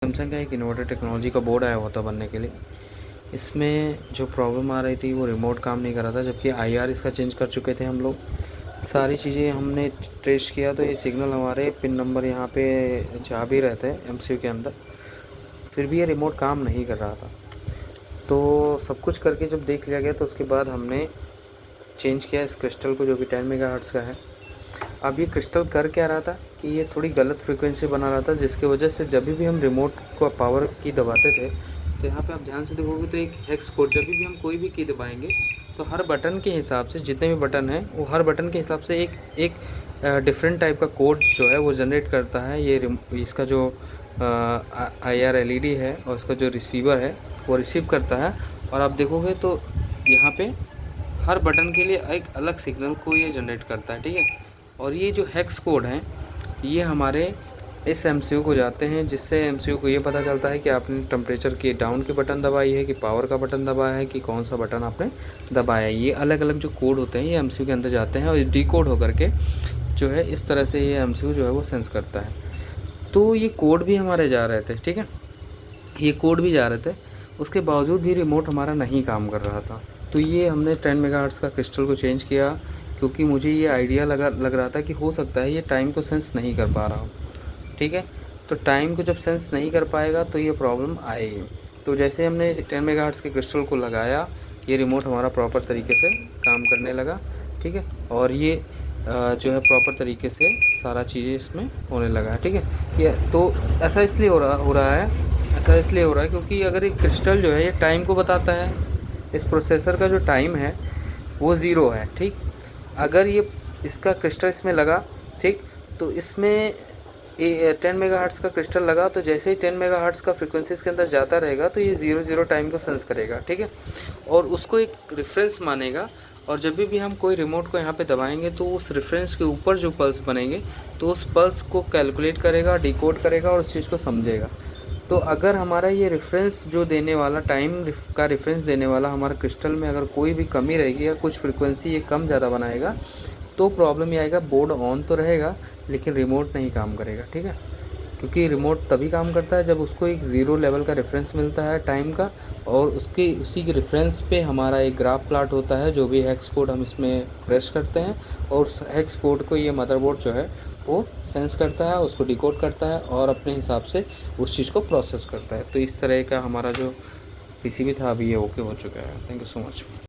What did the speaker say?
Samsung का एक inverter technology का बोर्ड आया हुआ था बनने के लिए। इसमें जो प्रॉब्लम आ रही थी वो रिमोट काम नहीं कर रहा था, जबकि आईआर इसका चेंज कर चुके थे हम लोग। सारी चीज़ें हमने ट्रेस किया तो ये सिग्नल हमारे पिन नंबर यहाँ पे जा भी रहते हैं एमसीयू के अंदर, फिर भी ये रिमोट काम नहीं कर रहा था। तो सब कुछ करके जब देख लिया गया तो उसके बाद हमने चेंज किया इस क्रिस्टल को, जो कि 10 मेगाहर्ट्ज़ का है। अब ये क्रिस्टल कर क्या रहा था कि ये थोड़ी गलत फ्रीक्वेंसी बना रहा था, जिसकी वजह से जब भी हम रिमोट को पावर की दबाते थे तो यहाँ पे आप ध्यान से देखोगे तो एक हेक्स कोड, जब भी हम कोई भी की दबाएंगे तो हर बटन के हिसाब से, जितने भी बटन हैं वो हर बटन के हिसाब से एक एक डिफरेंट टाइप का कोड जो है वो जनरेट करता है। ये इसका जो IR LED है और इसका जो रिसीवर है वो रिसीव करता है। और आप देखोगे तो यहाँ पे हर बटन के लिए एक अलग सिग्नल को ये जनरेट करता है, ठीक है। और ये जो हेक्स कोड हैं ये हमारे इस एमसीयू को जाते हैं, जिससे एमसीयू को ये पता चलता है कि आपने टेम्परेचर के डाउन की बटन दबाई है कि पावर का बटन दबाया है कि कौन सा बटन आपने दबाया है। ये अलग अलग जो कोड होते हैं ये एमसीयू के अंदर जाते हैं और डिकोड होकर के जो है इस तरह से ये एमसीयू जो है वो सेंस करता है। तो ये कोड भी हमारे जा रहे थे, ठीक है, ये कोड भी जा रहे थे, उसके बावजूद भी रिमोट हमारा नहीं काम कर रहा था। तो ये हमने 10 मेगाहर्ट्ज़ का क्रिस्टल को चेंज किया, क्योंकि मुझे ये आइडिया लग रहा था कि हो सकता है ये टाइम को सेंस नहीं कर पा रहा हो, ठीक है। तो टाइम को जब सेंस नहीं कर पाएगा तो ये प्रॉब्लम आएगी। तो जैसे हमने 10 मेगाहर्ट्ज़ के क्रिस्टल को लगाया, ये रिमोट हमारा प्रॉपर तरीके से काम करने लगा, ठीक है। और ये जो है प्रॉपर तरीके से सारा चीज़ें इसमें होने लगा है, ठीक है। ये तो ऐसा इसलिए हो रहा है क्योंकि अगर एक क्रिस्टल जो है ये टाइम को बताता है, इस प्रोसेसर का जो टाइम है वो ज़ीरो है, ठीक। अगर ये इसका क्रिस्टल इसमें लगा, ठीक, तो इसमें 10 मेगाहर्ट्ज़ का क्रिस्टल लगा तो जैसे ही 10 मेगाहर्ट्ज़ का फ्रीक्वेंसी इसके अंदर जाता रहेगा तो ये 0 टाइम को सेंस करेगा, ठीक है। और उसको एक रेफरेंस मानेगा, और जब भी हम कोई रिमोट को यहाँ पे दबाएंगे तो उस रेफरेंस के ऊपर जो पल्स बनेंगे तो उस पल्स को कैलकुलेट करेगा, डिकोड करेगा और उस चीज़ को समझेगा। तो अगर हमारा ये रेफरेंस जो देने वाला टाइम का रेफरेंस देने वाला हमारा क्रिस्टल में अगर कोई भी कमी रहेगी या कुछ फ्रीक्वेंसी ये कम ज़्यादा बनाएगा तो प्रॉब्लम ये आएगा, बोर्ड ऑन तो रहेगा लेकिन रिमोट नहीं काम करेगा, ठीक है। क्योंकि रिमोट तभी काम करता है जब उसको एक ज़ीरो लेवल का रेफरेंस मिलता है टाइम का, और उसी के रेफरेंस पे हमारा एक ग्राफ प्लाट होता है, जो भी हेक्स कोड हम इसमें प्रेस करते हैं और उस हेक्स कोड को ये मदरबोर्ड जो है वो सेंस करता है, उसको डिकोड करता है और अपने हिसाब से उस चीज़ को प्रोसेस करता है। तो इस तरह का हमारा जो पीसीबी था अभी ये ओके हो चुका है। Thank you so much.